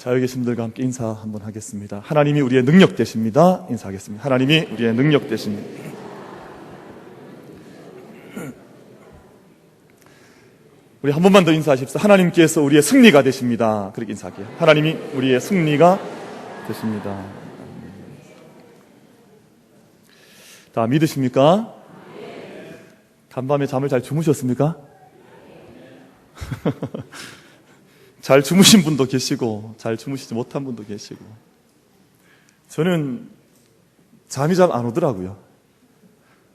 자, 여기 계신 분들과 함께 인사 한번 하겠습니다. 하나님이 우리의 능력 되십니다. 인사하겠습니다. 하나님이 우리의 능력 되십니다. 우리 한 번만 더 인사하십시오. 하나님께서 우리의 승리가 되십니다. 그렇게 인사할게요. 하나님이 우리의 승리가 되십니다. 자, 믿으십니까? 간밤에 잠을 잘 주무셨습니까? 잘 주무신 분도 계시고 잘 주무시지 못한 분도 계시고, 저는 잠이 잘 안 오더라고요.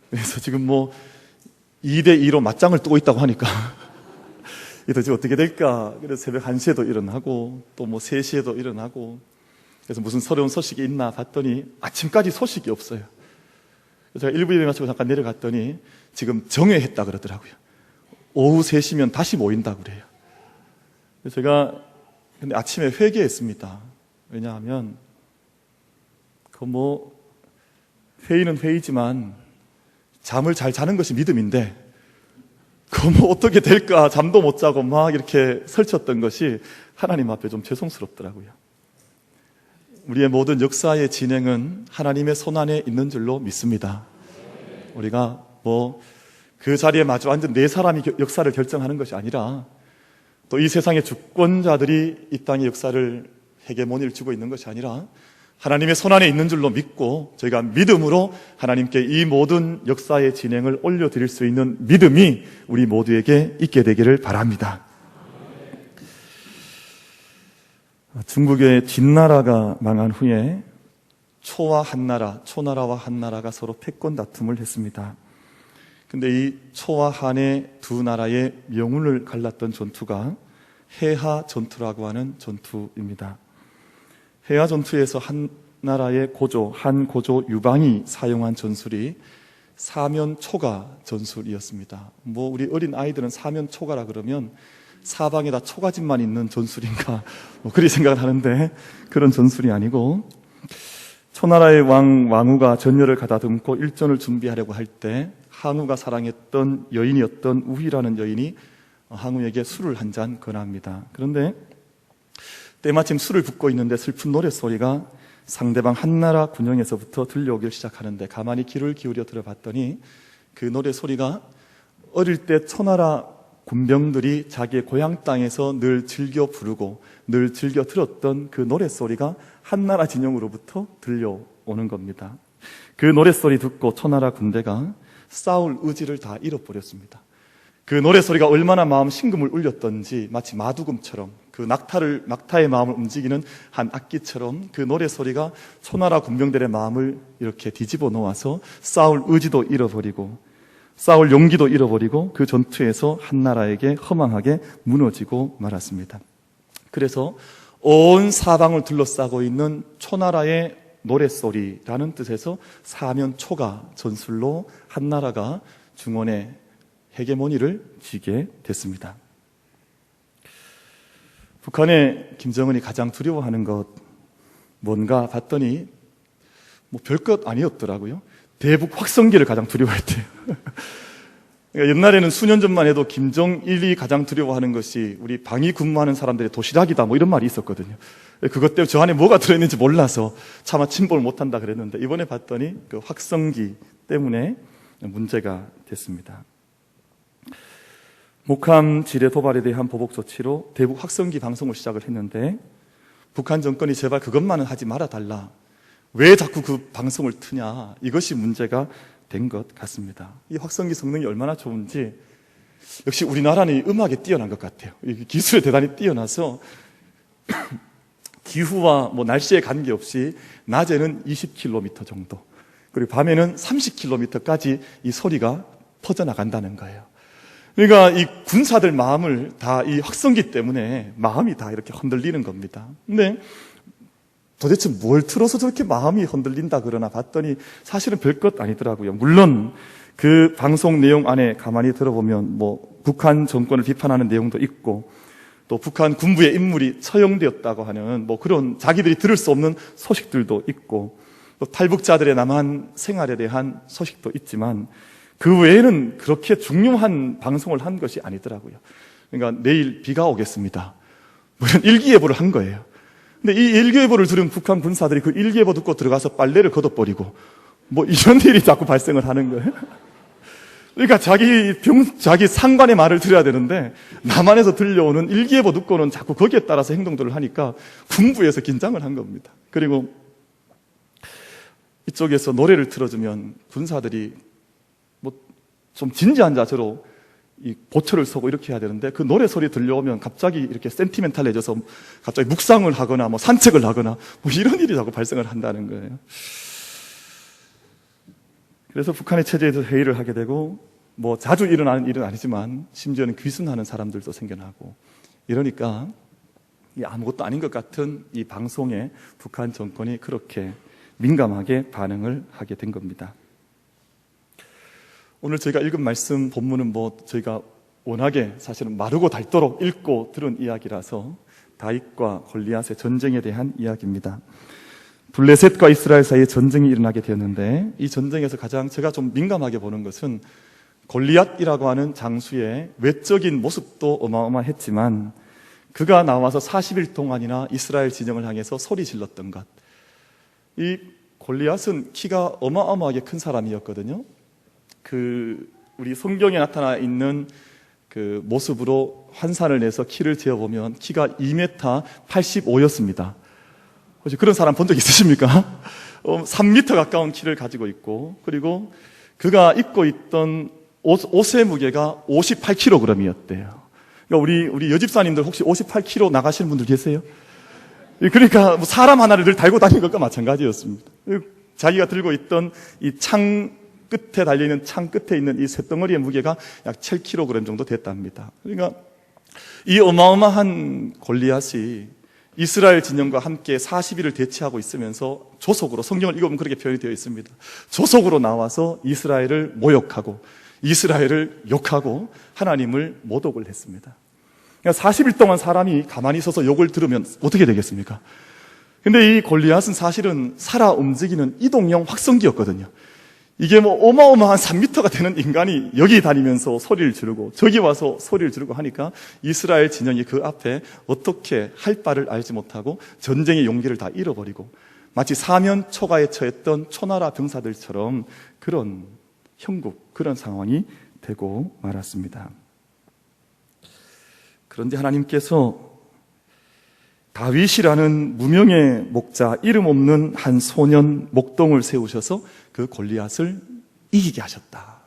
그래서 지금 2대2로 맞짱을 뜨고 있다고 하니까 이게 도대체 어떻게 될까. 그래서 새벽 1시에도 일어나고 또 3시에도 일어나고, 그래서 무슨 새로운 소식이 있나 봤더니 아침까지 소식이 없어요. 제가 1부 예배 마치고 잠깐 내려갔더니 지금 정회했다 그러더라고요. 오후 3시면 다시 모인다고 그래요. 제가 근데 아침에 회개했습니다. 왜냐하면 회의는 회의지만 잠을 잘 자는 것이 믿음인데 어떻게 될까 잠도 못 자고 막 이렇게 설쳤던 것이 하나님 앞에 좀 죄송스럽더라고요. 우리의 모든 역사의 진행은 하나님의 손안에 있는 줄로 믿습니다. 우리가 그 자리에 마주 앉은 4사람이 역사를 결정하는 것이 아니라, 또 이 세상의 주권자들이 이 땅의 역사를 헤게모니를 쥐고 있는 것이 아니라 하나님의 손안에 있는 줄로 믿고, 저희가 믿음으로 하나님께 이 모든 역사의 진행을 올려드릴 수 있는 믿음이 우리 모두에게 있게 되기를 바랍니다. 중국의 진나라가 망한 후에 초나라와 한나라가 서로 패권 다툼을 했습니다. 근데 이 초와 한의 두 나라의 명운을 갈랐던 전투가 해하 전투라고 하는 전투입니다. 해하 전투에서 한 나라의 한 고조 유방이 사용한 전술이 사면초가 전술이었습니다. 우리 어린 아이들은 사면초가라 그러면 사방에다 초가집만 있는 전술인가 그리 생각을 하는데, 그런 전술이 아니고, 초나라의 왕후가 전열을 가다듬고 일전을 준비하려고 할 때 항우가 사랑했던 여인이었던 우희라는 여인이 항우에게 술을 한 잔 권합니다. 그런데 때마침 술을 붓고 있는데 슬픈 노랫소리가 상대방 한나라 군영에서부터 들려오기 시작하는데, 가만히 귀를 기울여 들어봤더니 그 노랫소리가 어릴 때 초나라 군병들이 자기의 고향 땅에서 늘 즐겨 부르고 늘 즐겨 들었던 그 노랫소리가 한나라 진영으로부터 들려오는 겁니다. 그 노랫소리 듣고 초나라 군대가 싸울 의지를 다 잃어버렸습니다. 그 노랫소리가 얼마나 마음 심금을 울렸던지, 마치 마두금처럼 그 낙타의 마음을 움직이는 한 악기처럼 그 노랫소리가 초나라 군병들의 마음을 이렇게 뒤집어 놓아서 싸울 의지도 잃어버리고 싸울 용기도 잃어버리고 그 전투에서 한나라에게 허망하게 무너지고 말았습니다. 그래서 온 사방을 둘러싸고 있는 초나라의 노랫소리라는 뜻에서 사면초가 전술로 한나라가 중원의 헤게모니를 쥐게 됐습니다. 북한의 김정은이 가장 두려워하는 것 뭔가 봤더니 별것 아니었더라고요. 대북 확성기를 가장 두려워했대요. 그러니까 옛날에는 수년 전만 해도 김정일이 가장 두려워하는 것이 우리 방위 근무하는 사람들의 도시락이다 이런 말이 있었거든요. 그것 때문에 저 안에 뭐가 들어있는지 몰라서 차마 침범을 못한다 그랬는데, 이번에 봤더니 그 확성기 때문에 문제가 됐습니다. 목함 지뢰 도발에 대한 보복 조치로 대북 확성기 방송을 시작을 했는데, 북한 정권이 제발 그것만은 하지 말아달라, 왜 자꾸 그 방송을 트냐, 이것이 문제가 된 것 같습니다. 이 확성기 성능이 얼마나 좋은지, 역시 우리나라는 음악에 뛰어난 것 같아요. 기술에 대단히 뛰어나서 기후와 날씨에 관계없이 낮에는 20km 정도, 그리고 밤에는 30km까지 이 소리가 퍼져나간다는 거예요. 그러니까 이 군사들 마음을 다 이 확성기 때문에 마음이 다 이렇게 흔들리는 겁니다. 근데 도대체 뭘 틀어서 저렇게 마음이 흔들린다 그러나 봤더니 사실은 별것 아니더라고요. 물론 그 방송 내용 안에 가만히 들어보면 북한 정권을 비판하는 내용도 있고, 또 북한 군부의 인물이 처형되었다고 하는 그런 자기들이 들을 수 없는 소식들도 있고, 또 탈북자들의 남한 생활에 대한 소식도 있지만, 그 외에는 그렇게 중요한 방송을 한 것이 아니더라고요. 그러니까 내일 비가 오겠습니다, 이런 일기예보를 한 거예요. 근데 이 일기예보를 들은 북한 군사들이 그 일기예보 듣고 들어가서 빨래를 걷어버리고 뭐 이런 일이 자꾸 발생을 하는 거예요. 그러니까 자기 상관의 말을 들어야 되는데 남한에서 들려오는 일기예보 듣고는 자꾸 거기에 따라서 행동들을 하니까 군부에서 긴장을 한 겁니다. 그리고 이쪽에서 노래를 틀어주면 군사들이 뭐 좀 진지한 자세로 이 보초를 서고 이렇게 해야 되는데 그 노래 소리 들려오면 갑자기 이렇게 센티멘탈해져서 갑자기 묵상을 하거나 뭐 산책을 하거나 뭐 이런 일이 자꾸 발생을 한다는 거예요. 그래서 북한의 체제에서 회의를 하게 되고 뭐 자주 일어나는 일은 아니지만 심지어는 귀순하는 사람들도 생겨나고 이러니까 아무것도 아닌 것 같은 이 방송에 북한 정권이 그렇게 민감하게 반응을 하게 된 겁니다. 오늘 저희가 읽은 말씀 본문은 뭐 저희가 워낙에 사실은 마르고 닳도록 읽고 들은 이야기라서 다윗과 골리앗의 전쟁에 대한 이야기입니다. 블레셋과 이스라엘 사이에 전쟁이 일어나게 되었는데 이 전쟁에서 가장 제가 좀 민감하게 보는 것은 골리앗이라고 하는 장수의 외적인 모습도 어마어마했지만 그가 나와서 40일 동안이나 이스라엘 진영을 향해서 소리 질렀던 것. 이 골리앗은 키가 어마어마하게 큰 사람이었거든요. 우리 성경에 나타나 있는 그 모습으로 환산을 내서 키를 재어보면 키가 2m 85였습니다. 혹시 그런 사람 본 적 있으십니까? 3m 가까운 키를 가지고 있고, 그리고 그가 입고 있던 옷의 무게가 58kg이었대요. 그러니까 우리 여집사님들 혹시 58kg 나가시는 분들 계세요? 그러니까 뭐 사람 하나를 늘 달고 다니는 것과 마찬가지였습니다. 자기가 들고 있던 이 창 끝에 달려있는 창 끝에 있는 이 쇳덩어리의 무게가 약 7kg 정도 됐답니다. 그러니까 이 어마어마한 골리앗이 이스라엘 진영과 함께 40일을 대치하고 있으면서 조속으로, 성경을 읽어보면 그렇게 표현이 되어 있습니다. 조속으로 나와서 이스라엘을 모욕하고 이스라엘을 욕하고 하나님을 모독을 했습니다. 그러니까 40일 동안 사람이 가만히 서서 욕을 들으면 어떻게 되겠습니까? 근데 이 골리앗은 사실은 살아 움직이는 이동형 확성기였거든요. 이게 뭐 어마어마한 3m가 되는 인간이 여기 다니면서 소리를 지르고 저기 와서 소리를 지르고 하니까 이스라엘 진영이 그 앞에 어떻게 할 바를 알지 못하고 전쟁의 용기를 다 잃어버리고 마치 사면 초가에 처했던 초나라 병사들처럼 그런 형국, 그런 상황이 되고 말았습니다. 그런데 하나님께서 다윗이라는 무명의 목자, 이름 없는 한 소년 목동을 세우셔서 그 골리앗을 이기게 하셨다.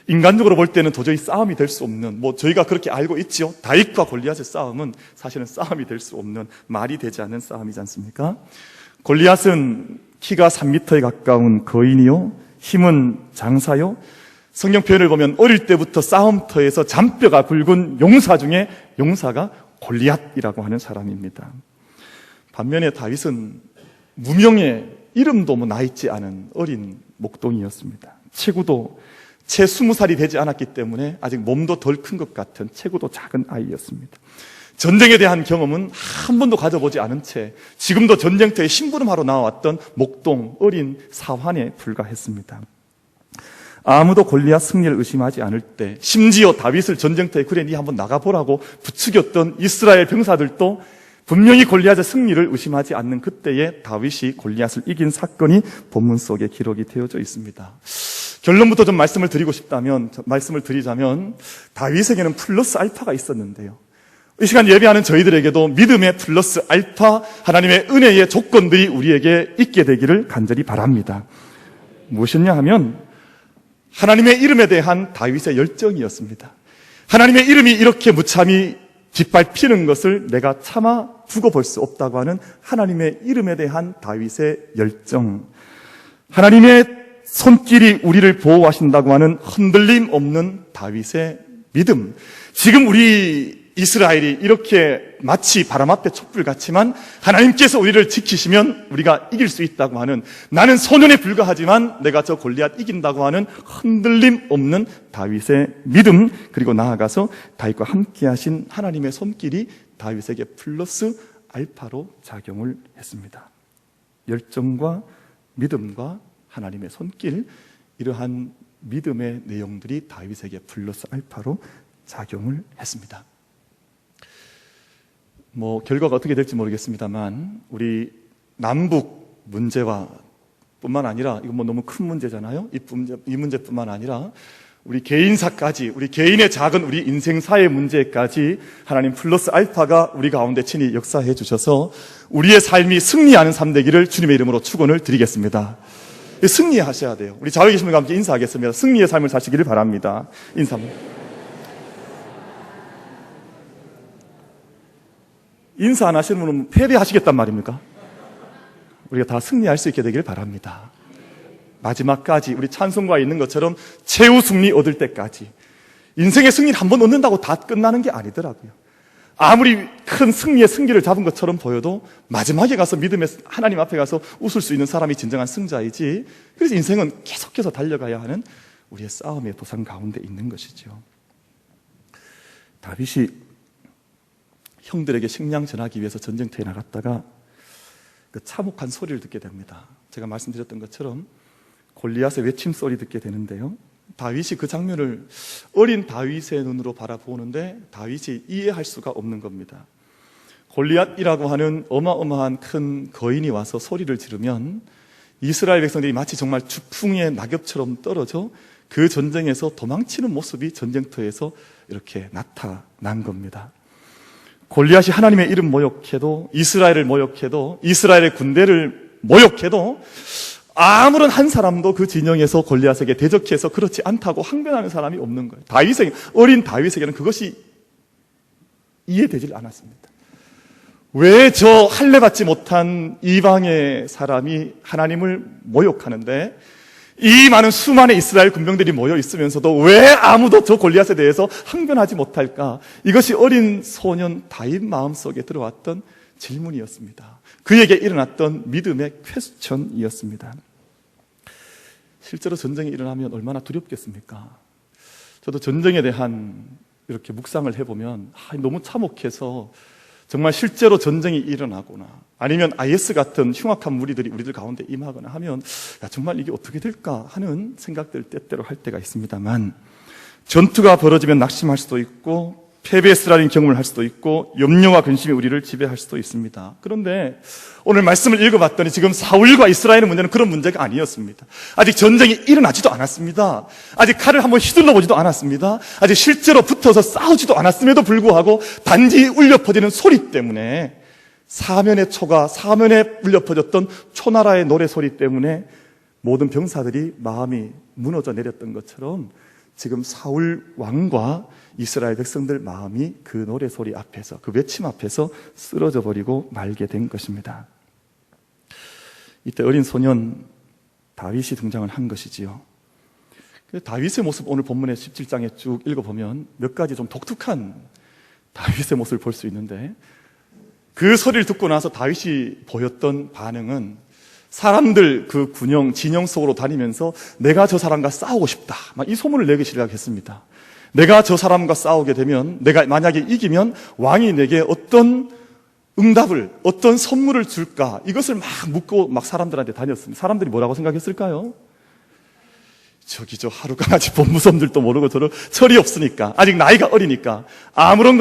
인간적으로 볼 때는 도저히 싸움이 될 수 없는, 뭐 저희가 그렇게 알고 있지요. 다윗과 골리앗의 싸움은 사실은 싸움이 될 수 없는, 말이 되지 않는 싸움이지 않습니까? 골리앗은 키가 3m에 가까운 거인이요, 힘은 장사요. 성경 표현을 보면 어릴 때부터 싸움터에서 잔뼈가 굵은 용사 중에 용사가 골리앗이라고 하는 사람입니다. 반면에 다윗은 무명의 이름도 뭐 나있지 않은 어린 목동이었습니다. 체구도 채 20살이 되지 않았기 때문에 아직 몸도 덜 큰 것 같은 체구도 작은 아이였습니다. 전쟁에 대한 경험은 한 번도 가져보지 않은 채 지금도 전쟁터에 심부름하러 나왔던 목동 어린 사환에 불과했습니다. 아무도 골리앗 승리를 의심하지 않을 때, 심지어 다윗을 전쟁터에 그래 니 한번 나가보라고 부추겼던 이스라엘 병사들도 분명히 골리앗의 승리를 의심하지 않는 그때에 다윗이 골리앗을 이긴 사건이 본문 속에 기록이 되어져 있습니다. 결론부터 좀 말씀을 드리자면 다윗에게는 플러스 알파가 있었는데요. 이 시간 예배하는 저희들에게도 믿음의 플러스 알파, 하나님의 은혜의 조건들이 우리에게 있게 되기를 간절히 바랍니다. 무엇이냐 하면 하나님의 이름에 대한 다윗의 열정이었습니다. 하나님의 이름이 이렇게 무참히 짓밟히는 것을 내가 차마 두고 볼 수 없다고 하는 하나님의 이름에 대한 다윗의 열정, 하나님의 손길이 우리를 보호하신다고 하는 흔들림 없는 다윗의 믿음. 지금 우리 이스라엘이 이렇게 마치 바람 앞에 촛불 같지만 하나님께서 우리를 지키시면 우리가 이길 수 있다고 하는, 나는 소년에 불과하지만 내가 저 골리앗 이긴다고 하는 흔들림 없는 다윗의 믿음, 그리고 나아가서 다윗과 함께 하신 하나님의 손길이 다윗에게 플러스 알파로 작용을 했습니다. 열정과 믿음과 하나님의 손길, 이러한 믿음의 내용들이 다윗에게 플러스 알파로 작용을 했습니다. 결과가 어떻게 될지 모르겠습니다만 우리 남북 문제와 뿐만 아니라 이건 너무 큰 문제잖아요. 이 문제뿐만 아니라 우리 개인사까지, 우리 개인의 작은 우리 인생사의 문제까지 하나님 플러스 알파가 우리 가운데 친히 역사해 주셔서 우리의 삶이 승리하는 삶 되기를 주님의 이름으로 축원을 드리겠습니다. 승리하셔야 돼요. 우리 자유 계신 분과 함께 인사하겠습니다. 승리의 삶을 사시기를 바랍니다. 인사 안 하시는 분은 패배하시겠단 말입니까? 우리가 다 승리할 수 있게 되길 바랍니다. 마지막까지 우리 찬송가에 있는 것처럼 최후 승리 얻을 때까지. 인생의 승리를 한 번 얻는다고 다 끝나는 게 아니더라고요. 아무리 큰 승리의 승기를 잡은 것처럼 보여도 마지막에 가서 믿음의 하나님 앞에 가서 웃을 수 있는 사람이 진정한 승자이지. 그래서 인생은 계속해서 달려가야 하는 우리의 싸움의 도상 가운데 있는 것이죠. 다윗이 형들에게 식량 전하기 위해서 전쟁터에 나갔다가 그 참혹한 소리를 듣게 됩니다. 제가 말씀드렸던 것처럼 골리앗의 외침 소리 듣게 되는데요. 다윗이 그 장면을 어린 다윗의 눈으로 바라보는데 다윗이 이해할 수가 없는 겁니다. 골리앗이라고 하는 어마어마한 큰 거인이 와서 소리를 지르면 이스라엘 백성들이 마치 정말 주풍의 낙엽처럼 떨어져 그 전쟁에서 도망치는 모습이 전쟁터에서 이렇게 나타난 겁니다. 골리앗이 하나님의 이름 모욕해도, 이스라엘을 모욕해도, 이스라엘의 군대를 모욕해도 아무런 한 사람도 그 진영에서 골리앗에게 대적해서 그렇지 않다고 항변하는 사람이 없는 거예요. 어린 다윗에게는 그것이 이해되질 않았습니다. 왜 저 할례받지 못한 이방의 사람이 하나님을 모욕하는데 이 많은 수많은 이스라엘 군병들이 모여 있으면서도 왜 아무도 저 골리앗에 대해서 항변하지 못할까? 이것이 어린 소년 다윗 마음속에 들어왔던 질문이었습니다. 그에게 일어났던 믿음의 퀘스천이었습니다. 실제로 전쟁이 일어나면 얼마나 두렵겠습니까? 저도 전쟁에 대한 이렇게 묵상을 해보면 너무 참혹해서 정말 실제로 전쟁이 일어나거나 아니면 IS 같은 흉악한 무리들이 우리들 가운데 임하거나 하면 정말 이게 어떻게 될까 하는 생각들 때때로 할 때가 있습니다만 전투가 벌어지면 낙심할 수도 있고 패배스라는 경험을 할 수도 있고 염려와 근심이 우리를 지배할 수도 있습니다. 그런데 오늘 말씀을 읽어봤더니 지금 사울과 이스라엘의 문제는 그런 문제가 아니었습니다. 아직 전쟁이 일어나지도 않았습니다. 아직 칼을 한번 휘둘러 보지도 않았습니다. 아직 실제로 붙어서 싸우지도 않았음에도 불구하고 단지 울려 퍼지는 소리 때문에 사면의 초가 사면에 울려 퍼졌던 초나라의 노래 소리 때문에 모든 병사들이 마음이 무너져 내렸던 것처럼 지금 사울 왕과 이스라엘 백성들 마음이 그 노래 소리 앞에서, 그 외침 앞에서 쓰러져 버리고 말게 된 것입니다. 이때 어린 소년 다윗이 등장을 한 것이지요. 다윗의 모습 오늘 본문의 17장에 쭉 읽어보면 몇 가지 좀 독특한 다윗의 모습을 볼 수 있는데 그 소리를 듣고 나서 다윗이 보였던 반응은 사람들 그 진영 속으로 다니면서 내가 저 사람과 싸우고 싶다, 이 소문을 내기 시작했습니다. 내가 저 사람과 싸우게 되면, 내가 만약에 이기면 왕이 내게 어떤 응답을, 어떤 선물을 줄까, 이것을 막 묻고 사람들한테 다녔습니다. 사람들이 뭐라고 생각했을까요? 저 하루강아지 본무섬들도 모르고 철이 없으니까, 아직 나이가 어리니까, 아무런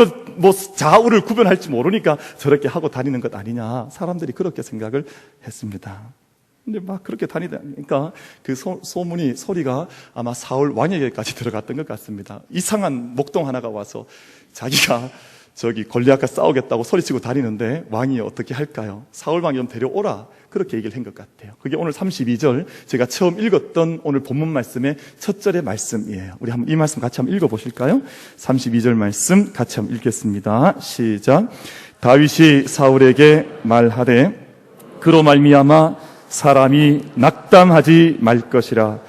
좌우를 구별할 줄 모르니까 저렇게 하고 다니는 것 아니냐, 사람들이 그렇게 생각을 했습니다. 근데 그렇게 다니니까 그 소리가 아마 사울 왕에게까지 들어갔던 것 같습니다. 이상한 목동 하나가 와서 자기가 골리앗과 싸우겠다고 소리치고 다니는데 왕이 어떻게 할까요? 사울 왕이 좀 데려오라, 그렇게 얘기를 한 것 같아요. 그게 오늘 32절 제가 처음 읽었던 오늘 본문 말씀의 첫 절의 말씀이에요. 우리 한번 이 말씀 같이 한번 읽어보실까요? 32절 말씀 같이 한번 읽겠습니다. 시작. 다윗이 사울에게 말하되 그로 말미암아 사람이 낙담하지 말 것이라.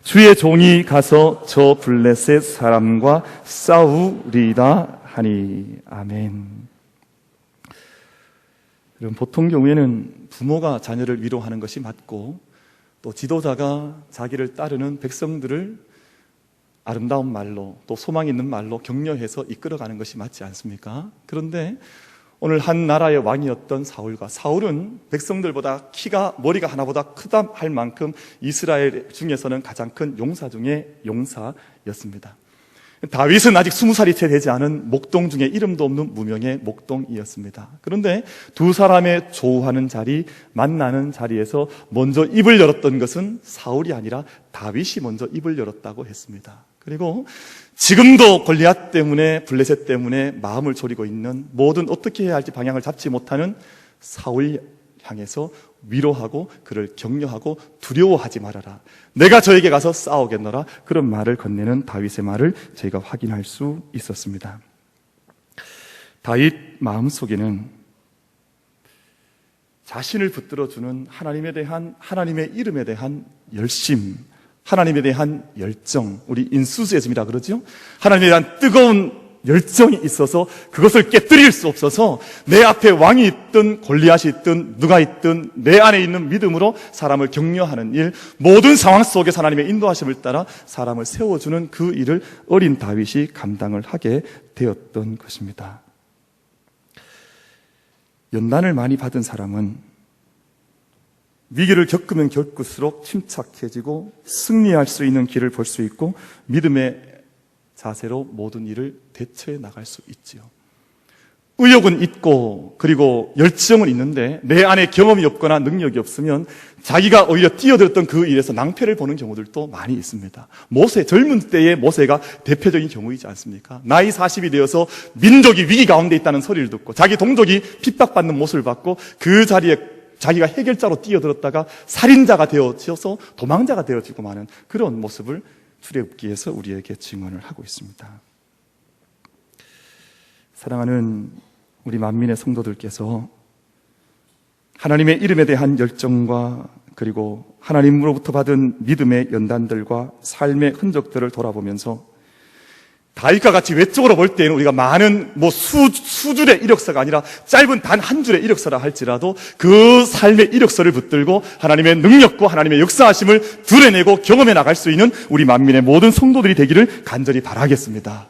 주의 종이 가서 저 블레셋 사람과 싸우리이다 하니. 아멘. 여러분, 보통 경우에는 부모가 자녀를 위로하는 것이 맞고 또 지도자가 자기를 따르는 백성들을 아름다운 말로 또 소망 있는 말로 격려해서 이끌어가는 것이 맞지 않습니까? 그런데 오늘 한 나라의 왕이었던 사울은 백성들보다 머리가 하나보다 크다 할 만큼 이스라엘 중에서는 가장 큰 용사 중에 용사였습니다. 다윗은 아직 20살이 채 되지 않은 목동 중에 이름도 없는 무명의 목동이었습니다. 그런데 두 사람의 조우하는 자리, 만나는 자리에서 먼저 입을 열었던 것은 사울이 아니라 다윗이 먼저 입을 열었다고 했습니다. 그리고 지금도 골리앗 때문에, 블레셋 때문에 마음을 졸이고 있는, 모든 어떻게 해야 할지 방향을 잡지 못하는 사울 향해서 위로하고 그를 격려하고 두려워하지 말아라, 내가 저에게 가서 싸우겠노라, 그런 말을 건네는 다윗의 말을 저희가 확인할 수 있었습니다. 다윗 마음속에는 자신을 붙들어주는 하나님에 대한, 하나님의 이름에 대한 열심, 하나님에 대한 열정, 우리 인수지에즘이라 그러죠. 하나님에 대한 뜨거운 열정이 있어서 그것을 깨뜨릴 수 없어서 내 앞에 왕이 있든 골리앗이 있든 누가 있든 내 안에 있는 믿음으로 사람을 격려하는 일, 모든 상황 속에 하나님의 인도하심을 따라 사람을 세워주는 그 일을 어린 다윗이 감당을 하게 되었던 것입니다. 연단을 많이 받은 사람은 위기를 겪으면 겪을수록 침착해지고 승리할 수 있는 길을 볼 수 있고 믿음의 자세로 모든 일을 대처해 나갈 수 있지요. 의욕은 있고 그리고 열정은 있는데 내 안에 경험이 없거나 능력이 없으면 자기가 오히려 뛰어들었던 그 일에서 낭패를 보는 경우들도 많이 있습니다. 모세, 젊은 때의 모세가 대표적인 경우이지 않습니까? 나이 40이 되어서 민족이 위기 가운데 있다는 소리를 듣고 자기 동족이 핍박받는 모습을 봤고 그 자리에 자기가 해결자로 뛰어들었다가 살인자가 되어져서 도망자가 되어지고 마는 그런 모습을 출애굽기에서 우리에게 증언을 하고 있습니다. 사랑하는 우리 만민의 성도들께서 하나님의 이름에 대한 열정과 그리고 하나님으로부터 받은 믿음의 연단들과 삶의 흔적들을 돌아보면서 다윗과 같이 외적으로 볼 때는 우리가 많은 수줄의 이력서가 아니라 짧은 단 한 줄의 이력서라 할지라도 그 삶의 이력서를 붙들고 하나님의 능력과 하나님의 역사하심을 드러내고 경험해 나갈 수 있는 우리 만민의 모든 성도들이 되기를 간절히 바라겠습니다.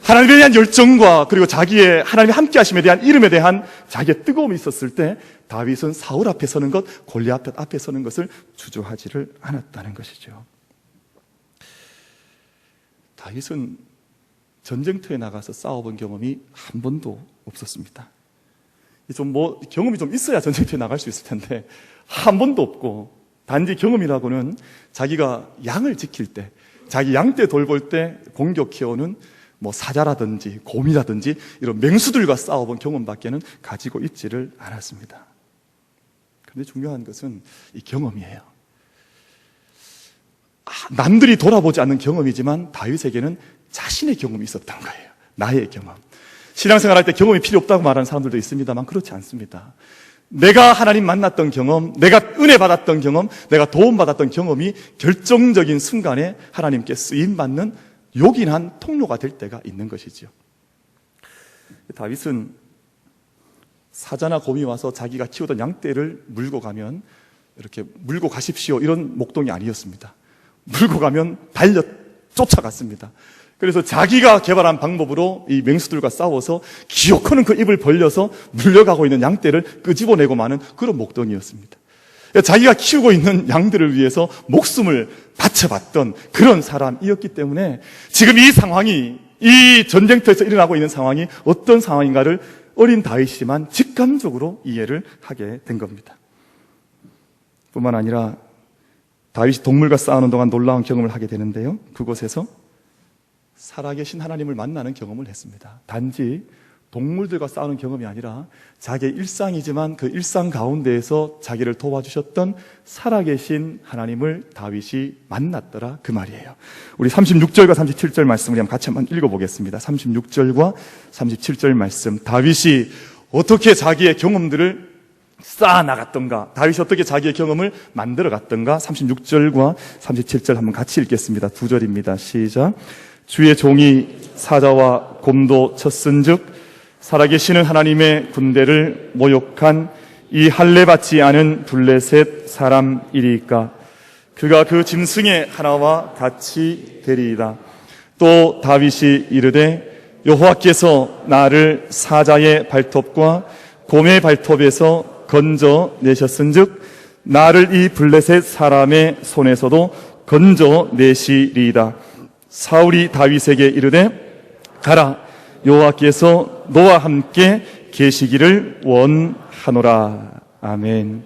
하나님에 대한 열정과 그리고 자기의 하나님의 함께 하심에 대한 이름에 대한 자기의 뜨거움이 있었을 때 다윗은 사울 앞에 서는 것, 골리앗 앞에 서는 것을 주저하지를 않았다는 것이죠. 다윗은 전쟁터에 나가서 싸워본 경험이 한 번도 없었습니다. 경험이 좀 있어야 전쟁터에 나갈 수 있을 텐데 한 번도 없고, 단지 경험이라고는 자기가 양을 지킬 때, 자기 양떼 돌볼 때 공격해오는 사자라든지 곰이라든지 이런 맹수들과 싸워본 경험밖에는 가지고 있지를 않았습니다. 그런데 중요한 것은 이 경험이에요. 남들이 돌아보지 않는 경험이지만 다윗에게는 자신의 경험이 있었던 거예요. 나의 경험. 신앙생활 할 때 경험이 필요 없다고 말하는 사람들도 있습니다만 그렇지 않습니다. 내가 하나님 만났던 경험, 내가 은혜 받았던 경험, 내가 도움받았던 경험이 결정적인 순간에 하나님께 쓰임받는 요긴한 통로가 될 때가 있는 것이죠. 다윗은 사자나 곰이 와서 자기가 키우던 양떼를 물고 가면 이렇게 물고 가십시오 이런 목동이 아니었습니다. 물고 가면 달려 쫓아갔습니다. 그래서 자기가 개발한 방법으로 이 맹수들과 싸워서 기어코는 그 입을 벌려서 물려가고 있는 양떼를 끄집어내고 마는 그런 목동이었습니다. 자기가 키우고 있는 양들을 위해서 목숨을 바쳐봤던 그런 사람이었기 때문에 지금 이 상황이, 이 전쟁터에서 일어나고 있는 상황이 어떤 상황인가를 어린 다윗이지만 직감적으로 이해를 하게 된 겁니다. 뿐만 아니라 다윗이 동물과 싸우는 동안 놀라운 경험을 하게 되는데요, 그곳에서 살아계신 하나님을 만나는 경험을 했습니다. 단지 동물들과 싸우는 경험이 아니라 자기의 일상이지만 그 일상 가운데에서 자기를 도와주셨던 살아계신 하나님을 다윗이 만났더라, 그 말이에요. 우리 36절과 37절 말씀 우리 같이 한번 읽어보겠습니다. 36절과 37절 말씀, 다윗이 어떻게 자기의 경험들을 쌓아나갔던가, 다윗이 어떻게 자기의 경험을 만들어갔던가, 36절과 37절 한번 같이 읽겠습니다. 두 절입니다. 시작. 주의 종이 사자와 곰도 쳤은즉 살아계시는 하나님의 군대를 모욕한 이 할례 받지 않은 블레셋 사람이리까 그가 그 짐승의 하나와 같이 되리이다. 또 다윗이 이르되 여호와께서 나를 사자의 발톱과 곰의 발톱에서 건져 내셨은즉 나를 이 블레셋 사람의 손에서도 건져 내시리이다. 사울이 다윗에게 이르되 가라, 여호와께서 너와 함께 계시기를 원하노라. 아멘.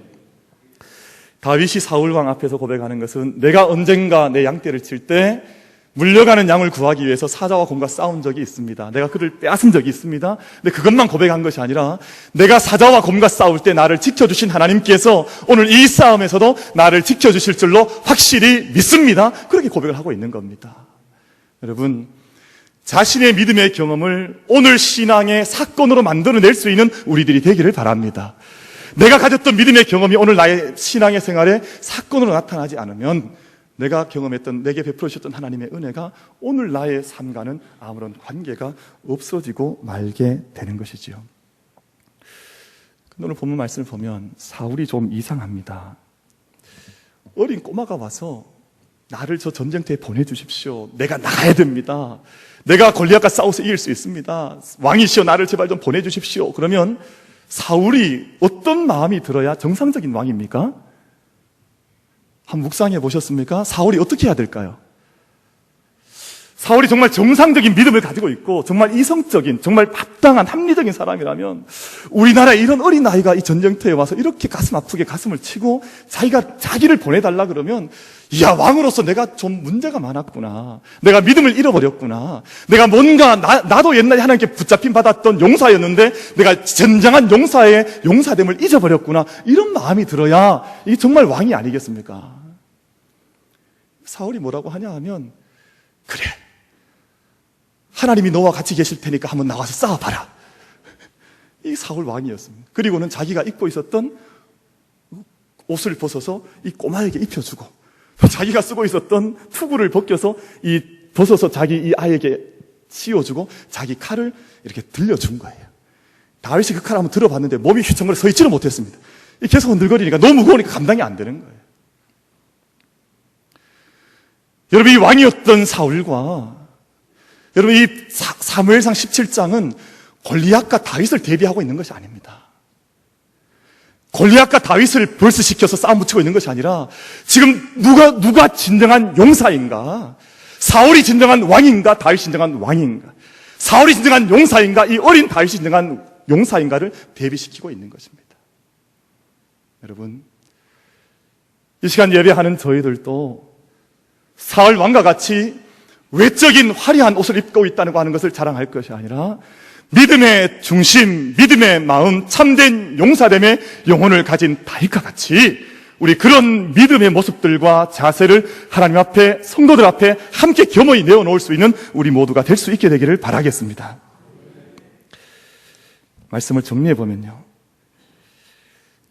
다윗이 사울 왕 앞에서 고백하는 것은 내가 언젠가 내 양떼를 칠 때 물려가는 양을 구하기 위해서 사자와 곰과 싸운 적이 있습니다. 내가 그를 빼앗은 적이 있습니다. 근데 그것만 고백한 것이 아니라 내가 사자와 곰과 싸울 때 나를 지켜주신 하나님께서 오늘 이 싸움에서도 나를 지켜주실 줄로 확실히 믿습니다. 그렇게 고백을 하고 있는 겁니다. 여러분, 자신의 믿음의 경험을 오늘 신앙의 사건으로 만들어낼 수 있는 우리들이 되기를 바랍니다. 내가 가졌던 믿음의 경험이 오늘 나의 신앙의 생활에 사건으로 나타나지 않으면 내가 경험했던, 내게 베풀어 주셨던 하나님의 은혜가 오늘 나의 삶과는 아무런 관계가 없어지고 말게 되는 것이지요. 오늘 본문 말씀을 보면 사울이 좀 이상합니다. 어린 꼬마가 와서 나를 저 전쟁터에 보내주십시오. 내가 나가야 됩니다. 내가 골리앗과 싸워서 이길 수 있습니다. 왕이시여 나를 제발 좀 보내주십시오. 그러면 사울이 어떤 마음이 들어야 정상적인 왕입니까? 한번 묵상해 보셨습니까? 사울이 어떻게 해야 될까요? 사울이 정말 정상적인 믿음을 가지고 있고 정말 이성적인, 정말 합당한 합리적인 사람이라면 우리나라에 이런 어린아이가 이 전쟁터에 와서 이렇게 가슴 아프게 가슴을 치고 자기를 보내달라 그러면, 이야, 왕으로서 내가 좀 문제가 많았구나, 내가 믿음을 잃어버렸구나, 내가 뭔가 나도 옛날에 하나님께 붙잡힘 받았던 용사였는데 내가 진정한 용사의 용사됨을 잊어버렸구나, 이런 마음이 들어야 이게 정말 왕이 아니겠습니까? 사울이 뭐라고 하냐 하면, 그래, 하나님이 너와 같이 계실 테니까 한번 나와서 싸워봐라. 이 사울 왕이었습니다. 그리고는 자기가 입고 있었던 옷을 벗어서 이 꼬마에게 입혀주고, 자기가 쓰고 있었던 투구를 벗어서 자기 이 아이에게 씌워주고, 자기 칼을 이렇게 들려준 거예요. 다윗이 그 칼을 한번 들어봤는데 몸이 휘청거려 서 있지를 못했습니다. 계속 흔들거리니까 너무 무거우니까 감당이 안 되는 거예요. 여러분, 이 왕이었던 사울과, 여러분, 이 사무엘상 17장은 골리앗과 다윗을 대비하고 있는 것이 아닙니다. 골리앗과 다윗을 벌스시켜서 싸움 붙이고 있는 것이 아니라 지금 누가 진정한 용사인가? 사울이 진정한 왕인가? 다윗이 진정한 왕인가? 사울이 진정한 용사인가? 이 어린 다윗이 진정한 용사인가를 대비시키고 있는 것입니다. 여러분, 이 시간 예배하는 저희들도 사울 왕과 같이 외적인 화려한 옷을 입고 있다고 하는 것을 자랑할 것이 아니라 믿음의 중심, 믿음의 마음, 참된 용사됨의 영혼을 가진 다윗과 같이 우리 그런 믿음의 모습들과 자세를 하나님 앞에, 성도들 앞에 함께 겸허히 내어놓을 수 있는 우리 모두가 될 수 있게 되기를 바라겠습니다. 말씀을 정리해 보면요,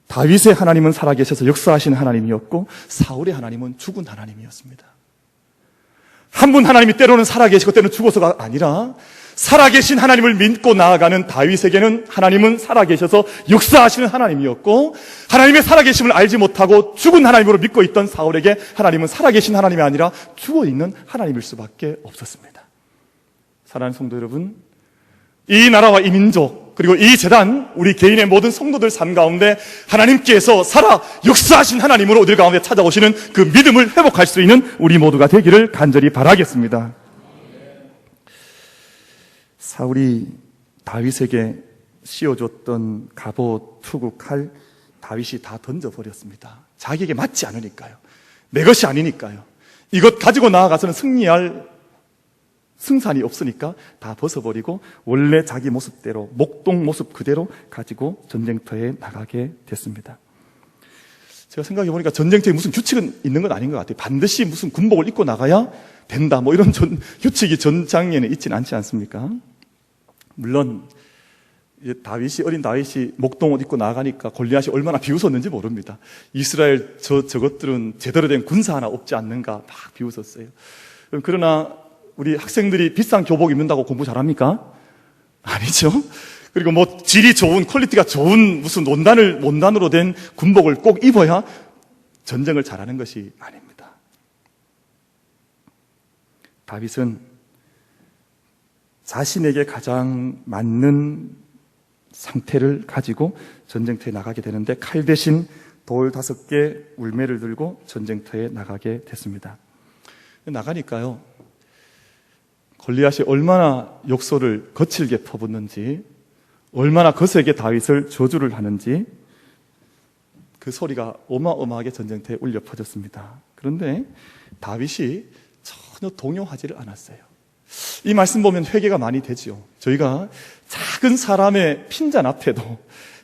다윗의 하나님은 살아계셔서 역사하시는 하나님이었고 사울의 하나님은 죽은 하나님이었습니다. 한 분 하나님이 때로는 살아계시고 때로는 죽어서가 아니라 살아계신 하나님을 믿고 나아가는 다윗에게는 하나님은 살아계셔서 역사하시는 하나님이었고, 하나님의 살아계심을 알지 못하고 죽은 하나님으로 믿고 있던 사울에게 하나님은 살아계신 하나님이 아니라 죽어있는 하나님일 수밖에 없었습니다. 사랑하는 성도 여러분, 이 나라와 이 민족, 그리고 이 재단, 우리 개인의 모든 성도들 삶 가운데 하나님께서 살아 역사하신 하나님으로 우리 가운데 찾아오시는 그 믿음을 회복할 수 있는 우리 모두가 되기를 간절히 바라겠습니다. 사울이 다윗에게 씌워줬던 갑옷, 투구, 칼, 다윗이 다 던져버렸습니다. 자기에게 맞지 않으니까요. 내 것이 아니니까요. 이것 가지고 나아가서는 승리할 승산이 없으니까 다 벗어버리고 원래 자기 모습대로, 목동 모습 그대로 가지고 전쟁터에 나가게 됐습니다. 제가 생각해 보니까 전쟁터에 무슨 규칙은 있는 건 아닌 것 같아요. 반드시 무슨 군복을 입고 나가야 된다, 뭐 이런 규칙이 전장에는 있지는 않지 않습니까? 물론 어린 다윗이 목동 옷 입고 나가니까 골리앗이 얼마나 비웃었는지 모릅니다. 이스라엘 저것들은 제대로 된 군사 하나 없지 않는가 막 비웃었어요. 그러나 우리 학생들이 비싼 교복 입는다고 공부 잘합니까? 아니죠. 그리고 뭐 질이 좋은, 퀄리티가 좋은 무슨 원단으로 된 군복을 꼭 입어야 전쟁을 잘하는 것이 아닙니다. 다윗은 자신에게 가장 맞는 상태를 가지고 전쟁터에 나가게 되는데 칼 대신 돌 5개, 울매를 들고 전쟁터에 나가게 됐습니다. 나가니까요, 골리앗이 얼마나 욕설을 거칠게 퍼붓는지, 얼마나 거세게 다윗을 저주를 하는지 그 소리가 어마어마하게 전쟁터에 울려 퍼졌습니다. 그런데 다윗이 전혀 동요하지를 않았어요. 이 말씀 보면 회개가 많이 되지요. 저희가 작은 사람의 핀잔 앞에도,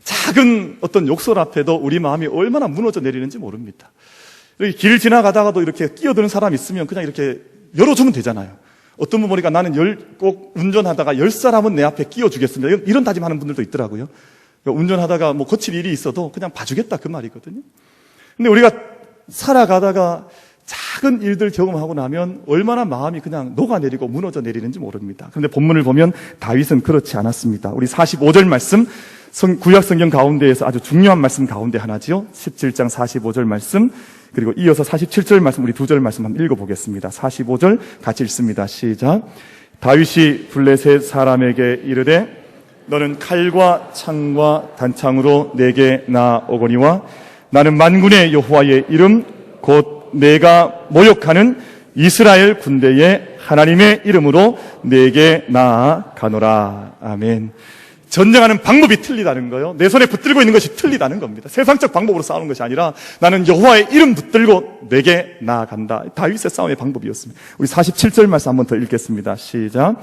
작은 어떤 욕설 앞에도 우리 마음이 얼마나 무너져 내리는지 모릅니다. 이렇게 길 지나가다가도 이렇게 끼어드는 사람 있으면 그냥 이렇게 열어주면 되잖아요. 어떤 분 보니까 나는 꼭 운전하다가 10사람은 내 앞에 끼워주겠습니다, 이런 다짐하는 분들도 있더라고요. 운전하다가 뭐 거칠 일이 있어도 그냥 봐주겠다, 그 말이거든요. 근데 우리가 살아가다가 작은 일들 경험하고 나면 얼마나 마음이 그냥 녹아내리고 무너져 내리는지 모릅니다. 그런데 본문을 보면 다윗은 그렇지 않았습니다. 우리 45절 말씀, 구약 성경 가운데에서 아주 중요한 말씀 가운데 하나지요. 17장 45절 말씀, 그리고 이어서 47절 말씀, 우리 두 절 말씀 한번 읽어보겠습니다. 45절 같이 읽습니다. 시작. 다윗이 블레셋 사람에게 이르되 너는 칼과 창과 단창으로 내게 나아오거니와 나는 만군의 여호와의 이름 곧 내가 모욕하는 이스라엘 군대의 하나님의 이름으로 내게 나아가노라. 아멘. 전쟁하는 방법이 틀리다는 거예요. 내 손에 붙들고 있는 것이 틀리다는 겁니다. 세상적 방법으로 싸우는 것이 아니라 나는 여호와의 이름 붙들고 내게 나아간다. 다윗의 싸움의 방법이었습니다. 우리 47절 말씀 한번 더 읽겠습니다. 시작.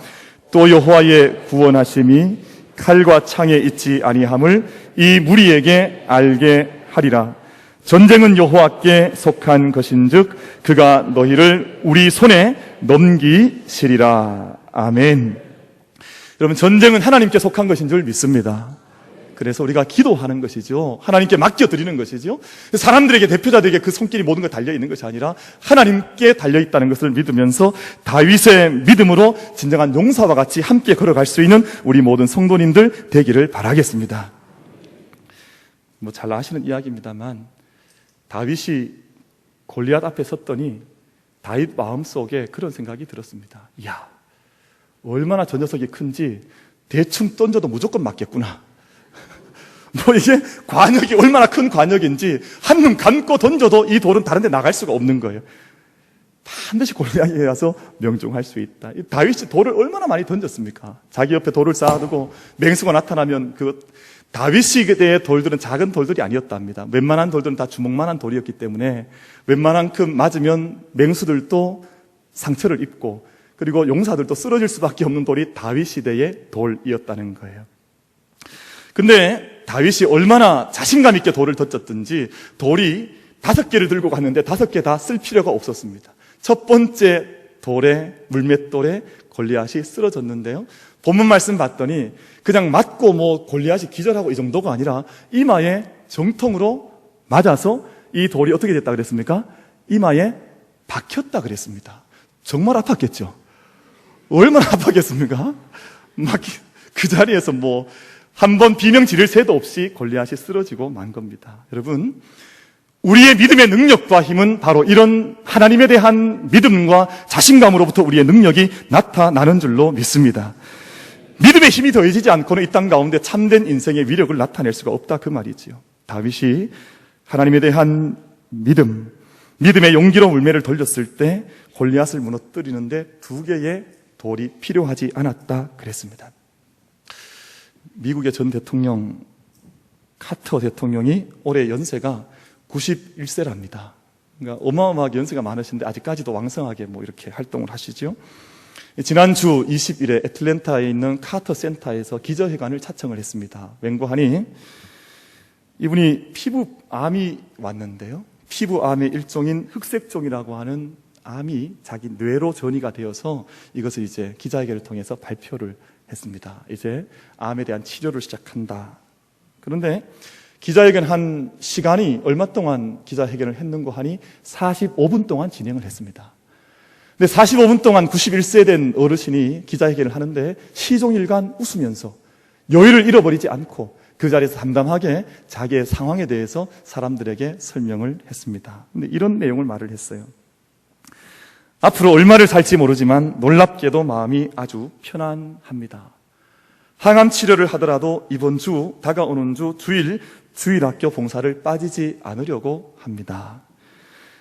또 여호와의 구원하심이 칼과 창에 있지 아니함을 이 무리에게 알게 하리라. 전쟁은 여호와께 속한 것인즉 그가 너희를 우리 손에 넘기시리라. 아멘. 여러분, 전쟁은 하나님께 속한 것인 줄 믿습니다. 그래서 우리가 기도하는 것이죠. 하나님께 맡겨드리는 것이죠. 사람들에게, 대표자들에게 그 손길이 모든 것 달려있는 것이 아니라 하나님께 달려있다는 것을 믿으면서 다윗의 믿음으로 진정한 용사와 같이 함께 걸어갈 수 있는 우리 모든 성도님들 되기를 바라겠습니다. 뭐 잘 아시는 이야기입니다만 다윗이 골리앗 앞에 섰더니 다윗 마음속에 그런 생각이 들었습니다. 이야, 얼마나 저 녀석이 큰지 대충 던져도 무조건 맞겠구나. 뭐 이게 관역이 얼마나 큰 관역인지 한눈 감고 던져도 이 돌은 다른 데 나갈 수가 없는 거예요. 반드시 골리앗에 가서 명중할 수 있다. 다윗이 돌을 얼마나 많이 던졌습니까? 자기 옆에 돌을 쌓아두고 맹수가 나타나면 다윗이 그때의 돌들은 작은 돌들이 아니었답니다. 웬만한 돌들은 다 주먹만한 돌이었기 때문에 웬만한큼 맞으면 맹수들도 상처를 입고 그리고 용사들도 쓰러질 수밖에 없는 돌이 다윗 시대의 돌이었다는 거예요. 근데 다윗이 얼마나 자신감 있게 돌을 던졌든지 돌이 5개를 들고 갔는데 5개 다 쓸 필요가 없었습니다. 첫 번째 돌에, 물맷돌에 골리앗이 쓰러졌는데요, 본문 말씀 봤더니 그냥 맞고 뭐 골리앗이 기절하고 이 정도가 아니라 이마에 정통으로 맞아서 이 돌이 어떻게 됐다 그랬습니까? 이마에 박혔다 그랬습니다. 정말 아팠겠죠? 얼마나 아팠겠습니까? 막 그 자리에서 뭐 한 번 비명 지를 새도 없이 골리앗이 쓰러지고 만 겁니다. 여러분, 우리의 믿음의 능력과 힘은 바로 이런 하나님에 대한 믿음과 자신감으로부터 우리의 능력이 나타나는 줄로 믿습니다. 믿음의 힘이 더해지지 않고는 이 땅 가운데 참된 인생의 위력을 나타낼 수가 없다, 그 말이지요. 다윗이 하나님에 대한 믿음의 용기로 물매를 돌렸을 때 골리앗을 무너뜨리는데 2개의 돌이 필요하지 않았다 그랬습니다. 미국의 전 대통령 카터 대통령이 올해 연세가 91세랍니다. 그러니까 어마어마하게 연세가 많으신데 아직까지도 왕성하게 뭐 이렇게 활동을 하시죠. 지난주 20일에 애틀랜타에 있는 카터 센터에서 기자회견을 차청을 했습니다. 맹고하니 이분이 피부암이 왔는데요, 피부암의 일종인 흑색종이라고 하는 암이 자기 뇌로 전이가 되어서 이것을 이제 기자회견을 통해서 발표를 했습니다. 이제 암에 대한 치료를 시작한다. 그런데 기자회견 한 시간이 얼마 동안 기자회견을 했는고 하니 45분 동안 진행을 했습니다. 근데 45분 동안 91세 된 어르신이 기자회견을 하는데 시종일관 웃으면서 여유를 잃어버리지 않고 그 자리에서 담담하게 자기의 상황에 대해서 사람들에게 설명을 했습니다. 근데 이런 내용을 말을 했어요. 앞으로 얼마를 살지 모르지만 놀랍게도 마음이 아주 편안합니다. 항암 치료를 하더라도 이번 주, 다가오는 주 주일학교 봉사를 빠지지 않으려고 합니다.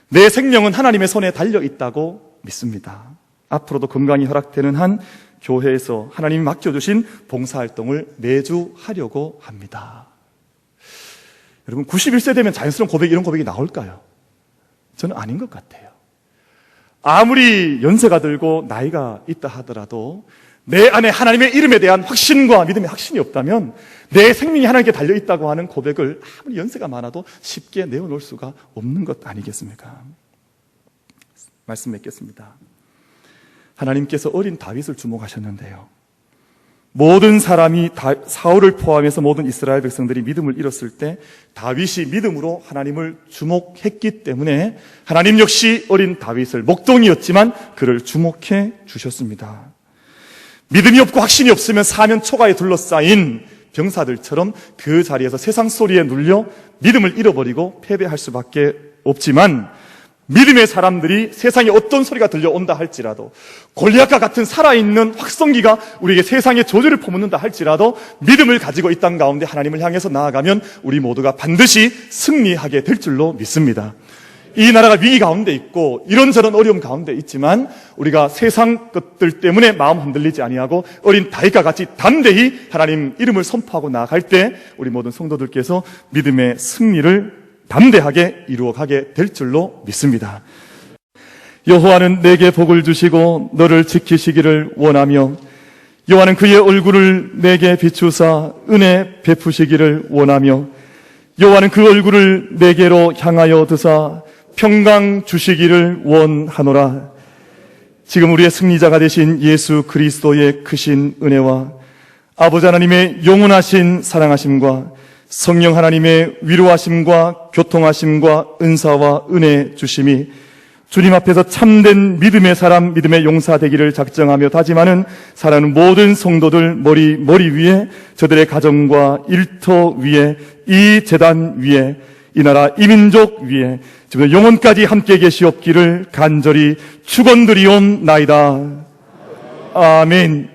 내 생명은 하나님의 손에 달려 있다고 믿습니다. 앞으로도 건강이 허락되는 한 교회에서 하나님이 맡겨주신 봉사활동을 매주 하려고 합니다. 여러분, 91세 되면 자연스러운 고백, 이런 고백이 나올까요? 저는 아닌 것 같아요. 아무리 연세가 들고 나이가 있다 하더라도 내 안에 하나님의 이름에 대한 확신과 믿음의 확신이 없다면 내 생명이 하나님께 달려있다고 하는 고백을 아무리 연세가 많아도 쉽게 내어놓을 수가 없는 것 아니겠습니까? 말씀 맺겠습니다. 하나님께서 어린 다윗을 주목하셨는데요, 모든 사람이 사울을 포함해서 모든 이스라엘 백성들이 믿음을 잃었을 때 다윗이 믿음으로 하나님을 주목했기 때문에 하나님 역시 어린 다윗을, 목동이었지만 그를 주목해 주셨습니다. 믿음이 없고 확신이 없으면 사면 초가에 둘러싸인 병사들처럼 그 자리에서 세상 소리에 눌려 믿음을 잃어버리고 패배할 수밖에 없지만, 믿음의 사람들이 세상에 어떤 소리가 들려온다 할지라도, 골리앗과 같은 살아있는 확성기가 우리에게 세상의 저주를 퍼붓는다 할지라도 믿음을 가지고 이 땅 가운데 하나님을 향해서 나아가면 우리 모두가 반드시 승리하게 될 줄로 믿습니다. 이 나라가 위기 가운데 있고 이런저런 어려움 가운데 있지만 우리가 세상 것들 때문에 마음 흔들리지 아니하고 어린 다윗과 같이 담대히 하나님 이름을 선포하고 나아갈 때 우리 모든 성도들께서 믿음의 승리를 담대하게 이루어가게 될 줄로 믿습니다. 여호와는 내게 복을 주시고 너를 지키시기를 원하며, 여호와는 그의 얼굴을 내게 비추사 은혜 베푸시기를 원하며, 여호와는 그 얼굴을 내게로 향하여 드사 평강 주시기를 원하노라. 지금 우리의 승리자가 되신 예수 그리스도의 크신 은혜와 아버지 하나님의 영원하신 사랑하심과 성령 하나님의 위로하심과 교통하심과 은사와 은혜 주심이 주님 앞에서 참된 믿음의 사람, 믿음의 용사 되기를 작정하며 다짐하는 사랑하는 모든 성도들 머리 위에, 저들의 가정과 일터 위에, 이 제단 위에, 이 나라 이 민족 위에 지금 영원까지 함께 계시옵기를 간절히 축원드리옵나이다. 아멘.